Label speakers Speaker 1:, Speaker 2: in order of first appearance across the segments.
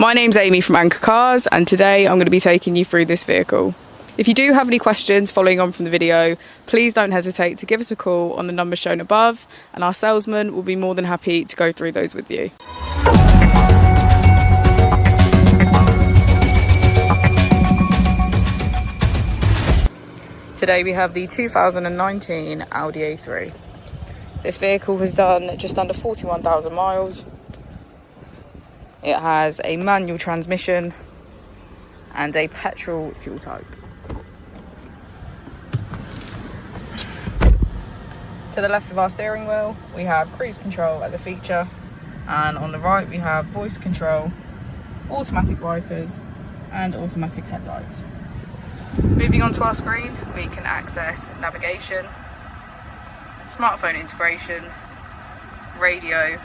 Speaker 1: My name's Amy from Anchor Cars, and today I'm going to be taking you through this vehicle. If you do have any questions following on from the video, please don't hesitate to give us a call on the number shown above, and our salesman will be more than happy to go through those with you. Today we have the 2019 Audi A3. This vehicle has done just under 41,000 miles. It has a manual transmission and a petrol fuel type. To the left of our steering wheel, we have cruise control as a feature, and on the right we have voice control, automatic wipers and automatic headlights. Moving on to our screen, we can access navigation, smartphone integration, radio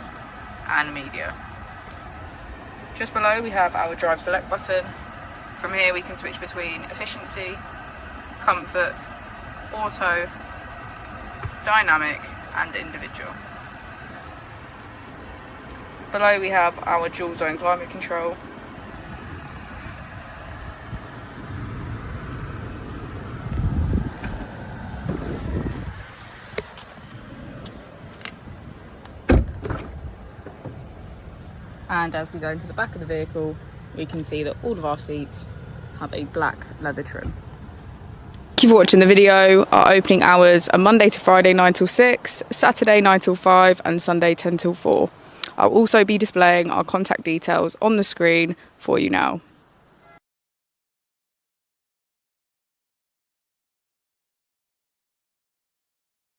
Speaker 1: and media. Just below we have our drive select button. From here we can switch between efficiency, comfort, auto, dynamic and individual. Below we have our dual zone climate control. And as we go into the back of the vehicle, we can see that all of our seats have a black leather trim. Thank you for watching the video. Our opening hours are Monday to Friday 9 till 6, Saturday 9 till 5 and Sunday 10 till 4. I'll also be displaying our contact details on the screen for you now.